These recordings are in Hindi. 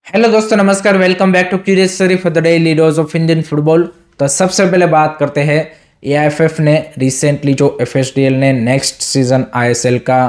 हेलो दोस्तों, नमस्कार। Welcome back to curious story for the daily dose of Indian football. तो सबसे पहले बात करते हैं, एआईएफएफ ने रिसेंटली जो एफएसडीएल ने नेक्स्ट सीजन आईएसएल का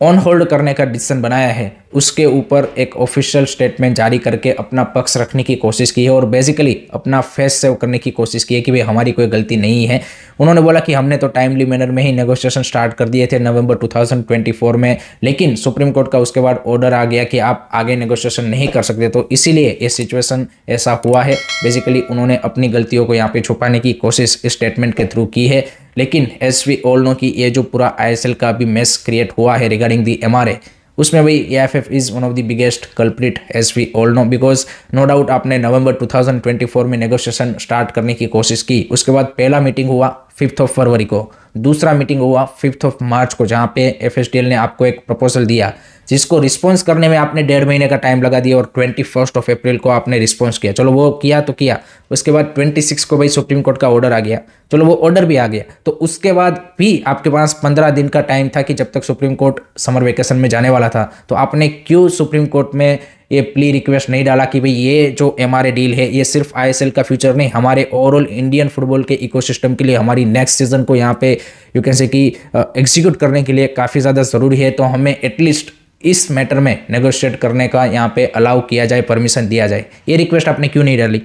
ऑन होल्ड करने का डिसीजन बनाया है उसके ऊपर एक ऑफिशियल स्टेटमेंट जारी करके अपना पक्ष रखने की कोशिश की है और बेसिकली अपना फेस सेव करने की कोशिश की है कि भाई हमारी कोई गलती नहीं है। उन्होंने बोला कि हमने तो टाइमली मैनर में ही नेगोशिएशन स्टार्ट कर दिए थे नवंबर 2024 में, लेकिन सुप्रीम कोर्ट का उसके बाद ऑर्डर आ गया कि आप आगे नेगोशिएशन नहीं कर सकते, तो इसीलिए ये सिचुएशन ऐसा हुआ है। बेसिकली उन्होंने अपनी गलतियों को यहाँ पे छुपाने की कोशिश इस स्टेटमेंट के थ्रू की है। लेकिन एज वी ऑल नो कि ये जो पूरा आईएसएल का भी मेस क्रिएट हुआ है रिगार्डिंग दी एमआरए, उसमें भाई AIFF is one of the biggest culprit as we all know, because no doubt आपने नवंबर 2024 में नेगोशिएशन स्टार्ट करने की कोशिश की। उसके बाद पहला मीटिंग हुआ 5 फरवरी को, दूसरा मीटिंग हुआ 5 मार्च को, जहाँ पे एफएसडीएल ने आपको एक प्रपोजल दिया जिसको रिस्पॉन्स करने में आपने 1.5 महीने का टाइम लगा दिया और 21 अप्रैल को आपने रिस्पॉन्स किया। चलो वो किया तो किया, उसके बाद 26 को भाई सुप्रीम कोर्ट का ऑर्डर आ गया, चलो वो ऑर्डर भी आ गया। तो उसके बाद भी आपके पास 15 दिन का टाइम था कि जब तक सुप्रीम कोर्ट समर वेकेशन में जाने वाला था, तो आपने क्यों सुप्रीम कोर्ट में ये प्ली रिक्वेस्ट नहीं डाला कि भाई ये जो एमआरए डील है ये सिर्फ आईएसएल का फ्यूचर नहीं, हमारे ओवरऑल इंडियन फुटबॉल के इकोसिस्टम के लिए, हमारी नेक्स्ट सीजन को यहाँ पे यू कैन से कि एग्जीक्यूट करने के लिए काफ़ी ज़्यादा ज़रूरी है, तो हमें एटलीस्ट इस मैटर में नेगोशिएट करने का यहाँ पे अलाउ किया जाए, परमिशन दिया जाए। ये रिक्वेस्ट आपने क्यों नहीं डाली?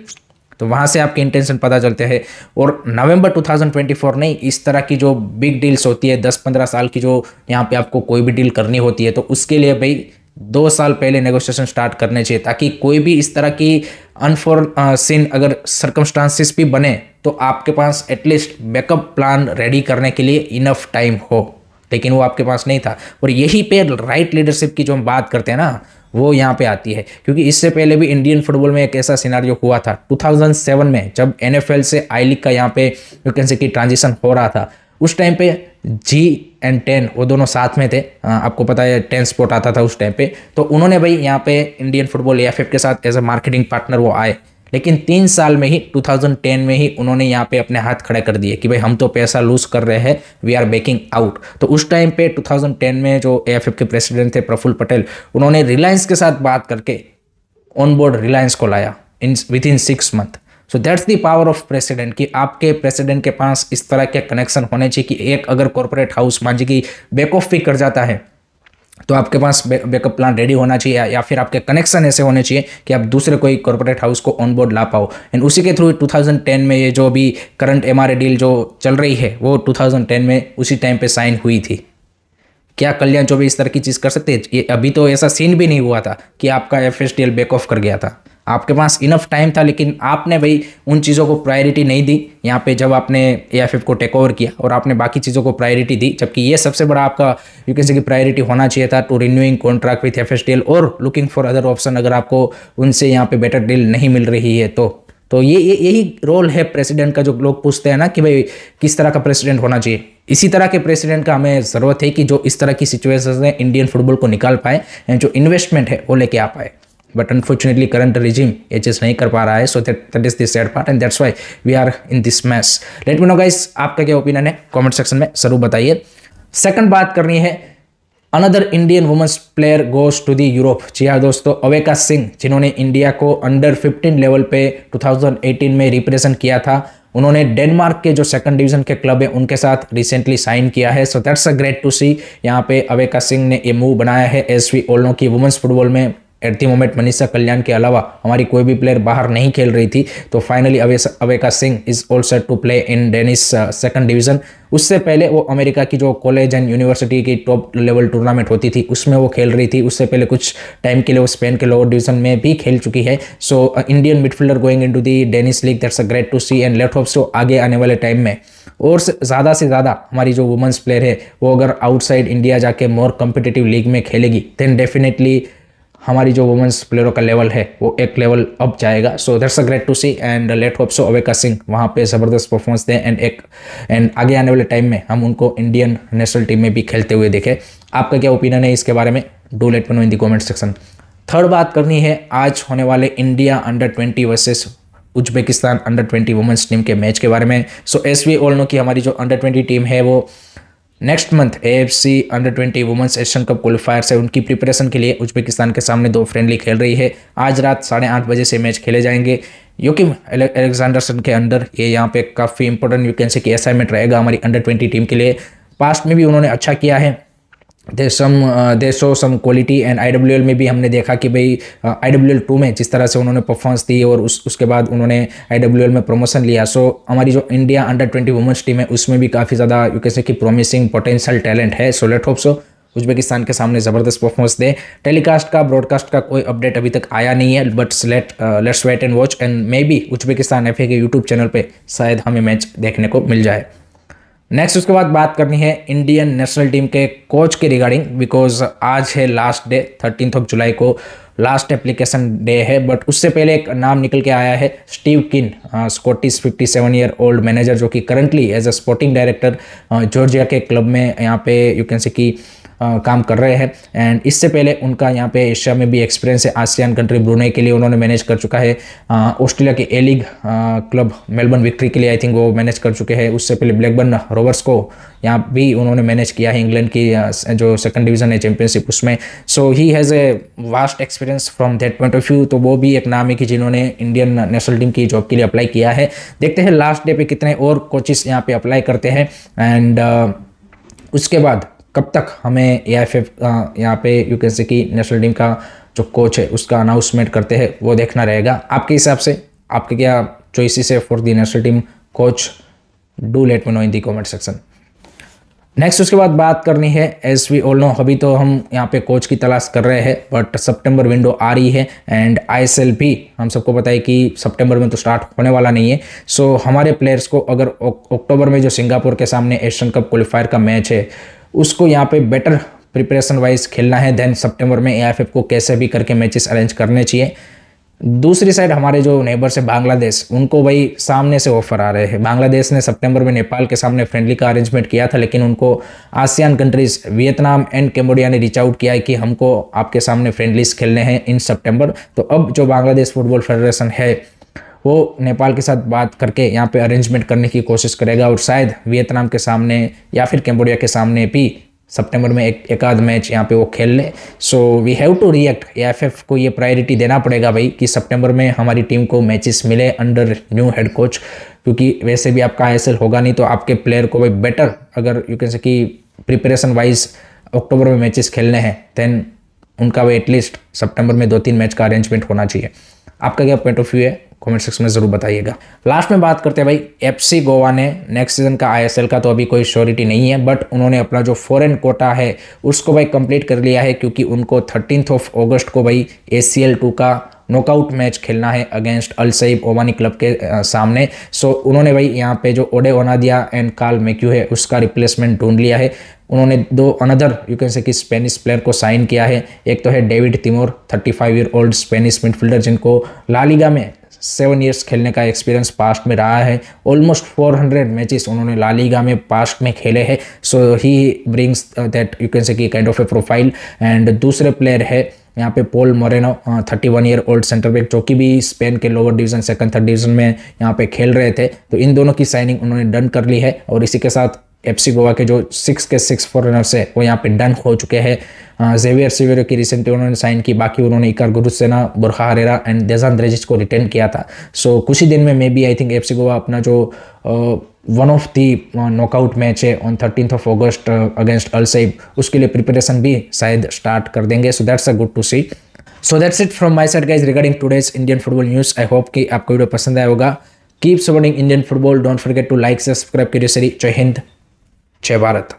तो वहाँ से आपके इंटेंशन पता चलते हैं। और नवंबर 2024 नहीं, इस तरह की जो बिग डील्स होती है 10-15 साल की, जो यहाँ पे आपको कोई भी डील करनी होती है, तो उसके लिए भाई 2 साल पहले नेगोशिएशन स्टार्ट करने चाहिए, ताकि कोई भी इस तरह की अनफॉरसीन अगर सर्कमस्टांसिस भी बने तो आपके पास एटलीस्ट बैकअप प्लान रेडी करने के लिए इनफ टाइम हो। लेकिन वो आपके पास नहीं था, और यही पे राइट लीडरशिप की जो हम बात करते हैं ना, वो यहाँ पे आती है। क्योंकि इससे पहले भी इंडियन फुटबॉल में एक ऐसा सिनारियो हुआ था 2007 में, जब एनएफएल से आई लीग का यहाँ पे यू कैन से कि ट्रांजिशन हो रहा था। उस टाइम पे जी एंड 10 वो दोनों साथ में थे, आपको पता है 10 स्पोर्ट आता था उस टाइम पे। तो उन्होंने भाई यहाँ पे इंडियन फुटबॉल एएफएफ के साथ एज ए मार्केटिंग पार्टनर वो आए, लेकिन 3 साल में ही 2010 में ही उन्होंने यहाँ पे अपने हाथ खड़े कर दिए कि भाई हम तो पैसा लूज कर रहे हैं, वी आर बैकिंग आउट। तो उस टाइम पे 2010 में जो एएफएफ के प्रेसिडेंट थे प्रफुल्ल पटेल, उन्होंने रिलायंस के साथ बात करके ऑन बोर्ड रिलायंस को लाया with in 6 month. So that's the power of president, कि आपके प्रेसिडेंट के पास इस तरह के कनेक्शन होने चाहिए कि एक अगर कॉर्पोरेट हाउस मान लीजिए कि बैक ऑफ भी कर जाता है तो आपके पास बैकअप प्लान रेडी होना चाहिए, या फिर आपके कनेक्शन ऐसे होने चाहिए कि आप दूसरे कोई कॉर्पोरेट हाउस को ऑन बोर्ड ला पाओ। एंड उसी के थ्रू 2010 में ये जो भी करंट एमआरए डील जो चल रही है वो 2010 में उसी टाइम पे साइन हुई थी। क्या कल्याण चौबे इस तरह की चीज़ कर सकते हैं? ये अभी तो ऐसा सीन भी नहीं हुआ था कि आपका एफएसडीएल बैक ऑफ कर गया था, आपके पास इनफ टाइम था, लेकिन आपने भाई उन चीज़ों को प्रायोरिटी नहीं दी यहाँ पे जब आपने एएफएफ को टेक ओवर किया, और आपने बाकी चीज़ों को प्रायोरिटी दी, जबकि ये सबसे बड़ा आपका यू कैन से कि प्रायोरिटी होना चाहिए था to renewing contract with FSDL और लुकिंग फॉर अदर ऑप्शन, अगर आपको उनसे यहाँ पे बेटर डील नहीं मिल रही है तो यही रोल है प्रेसिडेंट का। जो लोग पूछते हैं ना कि भाई किस तरह का प्रेसिडेंट होना चाहिए, इसी तरह के प्रेसिडेंट का हमें ज़रूरत है कि जो इस तरह की सिचुएशन में इंडियन फुटबॉल को निकाल पाए एंड जो इन्वेस्टमेंट है वो लेके आ पाए। बट अनफॉर्चुनेटली करंट रिजीम ये चीज़ नहीं कर पा रहा है, so that is the sad part and that's why we are in this mess. Let me know guys, आपका क्या ओपिनियन है कमेंट सेक्शन में जरूर बताइए। सेकंड बात करनी है, another Indian women's player goes to the Europe. जी हाँ दोस्तों, अवेका सिंह, जिन्होंने इंडिया को अंडर 15 लेवल पे 2018 में रिप्रेजेंट किया था, उन्होंने डेनमार्क के जो सेकंड डिवीजन के क्लब है उनके साथ रिसेंटली साइन किया है। So that's a great to see. यहाँ पे अवेका सिंह ने ये मूव बनाया है। एज वी ऑल नो कि वुमेन्स फुटबॉल में at the moment Manisha Kalyan के अलावा हमारी कोई भी प्लेयर बाहर नहीं खेल रही थी, तो finally Aveka Singh is all set to play in Danish second division. उससे पहले वो अमेरिका की जो कॉलेज एंड यूनिवर्सिटी की टॉप लेवल टूर्नामेंट होती थी उसमें वो खेल रही थी। उससे पहले कुछ टाइम के लिए वो स्पेन के लोअर डिवीजन में भी खेल चुकी है। So Indian midfielder going into the Danish league, that's a great to see. And let hope so आगे आने वाले टाइम में और से ज़्यादा हमारी जो वुमेंस प्लेयर है वो अगर आउटसाइड इंडिया जाके मोर कम्पिटिटिव लीग में खेलेगी, देन डेफिनेटली हमारी जो वुमेंस प्लेयरों का लेवल है वो एक लेवल अप जाएगा। So that's a great to see and let hope so Aveka Singh वहाँ पे ज़बरदस्त परफॉर्मेंस दें एंड आगे आने वाले टाइम में हम उनको इंडियन नेशनल टीम में भी खेलते हुए देखें। आपका क्या ओपिनियन है इसके बारे में? Do let me know in the comment section. Third बात करनी है आज होने वाले India under 20 versus Uzbekistan under 20 women's team के मैच के बारे में। So as we all know कि हमारी जो अंडर 20 टीम है वो next month AFC under 20 women's Asian cup qualifier से उनकी प्रिपरेशन के लिए उज्बेकिस्तान के सामने 2 फ्रेंडली खेल रही है। आज रात 8:30 बजे से मैच खेले जाएंगे। योकिम अलेक्जेंडरसन के अंडर ये यहाँ पे काफ़ी इंपॉर्टेंट यू कैन से कि असाइनमेंट रहेगा हमारी अंडर 20 टीम के लिए। पास्ट में भी उन्होंने अच्छा किया है। They show some quality and IWL में भी हमने देखा कि भाई IWL 2 में जिस तरह से उन्होंने परफॉर्मेंस दी और उसके बाद उन्होंने IWL में प्रमोशन लिया। सो हमारी जो इंडिया अंडर 20 वुमेन्स टीम है उसमें भी काफ़ी ज़्यादा यू कैन से कि प्रॉमिसिंग पोटेंशियल टैलेंट है। So let hope so Uzbekistan के सामने ज़बरदस्त परफॉर्मेंस दे। टेलीकास्ट का ब्रॉडकास्ट का कोई अपडेट अभी तक आया नहीं है, but let's wait and watch and may be Uzbekistan FA के यूट्यूब चैनल पे शायद हमें मैच देखने को मिल जाए। नेक्स्ट उसके बाद बात करनी है इंडियन नेशनल टीम के कोच के रिगार्डिंग, बिकॉज आज है लास्ट डे 13 जुलाई को लास्ट एप्लीकेशन डे है। बट उससे पहले एक नाम निकल के आया है स्टीव किन, स्कॉटिश 57 ईयर ओल्ड मैनेजर जो कि currently as a sporting director Georgia के क्लब में यहाँ पे यू कैन से कि काम कर रहे हैं। एंड इससे पहले उनका यहाँ पे एशिया में भी एक्सपीरियंस है। आसियान कंट्री ब्रुनेई के लिए उन्होंने मैनेज कर चुका है। ऑस्ट्रेलिया के A league club Melbourne victory के लिए आई थिंक वो मैनेज कर चुके हैं। उससे पहले ब्लैकबर्न रोवर्स को यहाँ भी उन्होंने मैनेज किया है, इंग्लैंड की जो सेकंड डिवीजन है चैंपियनशिप उसमें। So he has a vast experience from that point of view. तो वो भी एक नाम है कि जिन्होंने इंडियन नेशनल टीम की जॉब के लिए अप्लाई किया है। देखते हैं लास्ट डे पे कितने और कोचेस यहाँ पे अप्लाई करते हैं एंड उसके बाद कब तक हमें AIFF यहाँ पे यू कैन से कि नेशनल टीम का जो कोच है उसका अनाउंसमेंट करते हैं वो देखना रहेगा। आपके हिसाब से आपके क्या चॉइसेस है for the national team coach? Do let me know in the comment section. Next उसके बाद बात करनी है, एज वी ऑल नो अभी तो हम यहाँ पे कोच की तलाश कर रहे हैं, बट सितंबर विंडो आ रही है एंड ISL भी हम सबको पता है कि सितंबर में तो स्टार्ट होने वाला नहीं है। सो हमारे प्लेयर्स को अगर अक्टूबर में जो सिंगापुर के सामने एशियन कप क्वालिफायर का मैच है उसको यहाँ पे बेटर प्रिपरेशन वाइज खेलना है, देन सितंबर में AIFF को कैसे भी करके मैचेस अरेंज करने चाहिए। दूसरी साइड हमारे जो नेबर्स है बांग्लादेश, उनको भाई सामने से ऑफर आ रहे हैं। बांग्लादेश ने सितंबर में नेपाल के सामने फ्रेंडली का अरेंजमेंट किया था, लेकिन उनको ASEAN countries Vietnam and Cambodia ने रीच आउट किया है कि हमको आपके सामने फ्रेंडलीज खेलने हैं इन सितंबर। तो अब जो बांग्लादेश फुटबॉल फेडरेशन है वो नेपाल के साथ बात करके यहाँ पे अरेंजमेंट करने की कोशिश करेगा और शायद वियतनाम के सामने या फिर कैम्बोडिया के सामने भी सितंबर में एक आध मैच यहाँ पे वो खेल ले। So we have to react. AIFF को ये प्रायोरिटी देना पड़ेगा भाई कि सितंबर में हमारी टीम को मैचेस मिले अंडर न्यू हेड कोच, क्योंकि वैसे भी आपका ISL होगा नहीं तो आपके प्लेयर को भाई बेटर अगर यू कैन से कि प्रिपरेशन वाइज अक्टूबर में मैचेस खेलने हैं देन उनका भाई एटलीस्ट सितंबर में 2-3 मैच का अरेंजमेंट होना चाहिए। आपका क्या पॉइंट ऑफ व्यू है कमेंट सेक्शन में जरूर बताइएगा। लास्ट में बात करते हैं भाई FC गोवा ने नेक्स्ट सीजन का ISL का तो अभी कोई श्योरिटी नहीं है, बट उन्होंने अपना जो फॉरेन कोटा है उसको भाई कंप्लीट कर लिया है, क्योंकि उनको 13 अगस्त को भाई ACL 2 का नॉकआउट मैच खेलना है against Al Saib Omani club के सामने। सो उन्होंने भाई यहाँ पे जो ओडे ओनादिया एंड कार्ल मैक्यू है उसका रिप्लेसमेंट ढूंढ लिया है। उन्होंने 2 अनदर यू कैन से कि स्पेनिश प्लेयर को साइन किया है। एक तो है David Timor 35 year old Spanish midfielder जिनको ला लीगा में 7 ईयर्स खेलने का एक्सपीरियंस पास्ट में रहा है। ऑलमोस्ट 400 मैचेस उन्होंने ला लीगा में पास्ट में खेले हैं। So he brings that you can say कि kind of a profile. And दूसरे प्लेयर है यहाँ पे Pol Moreno 31 year old centre back जो कि भी स्पेन के lower division second third division में यहाँ पे खेल रहे थे। तो इन दोनों की साइनिंग उन्होंने डन कर ली है और इसी के साथ FC गोवा के जो 6 के 6 फॉरेनर्स है वो यहाँ पे डन हो चुके हैं। जेवियर सिवेरो की रिसेंटली उन्होंने साइन की, बाकी उन्होंने Iker Guarrotxena, Borja Herrera and Dejan Drazic को रिटेन किया था। सो कुछ ही दिन में may be I think FC Goa अपना जो one of the knockout match है on 13 August against Al Seeb उसके लिए प्रिपरेशन भी शायद स्टार्ट कर देंगे। So that's a good to see. So that's it from my side guys regarding today's Indian football news. I hope कि आपको वीडियो पसंद आया होगा। Keep supporting Indian football, don't forget to like subscribe कीजिए। जय हिंद, जय भारत।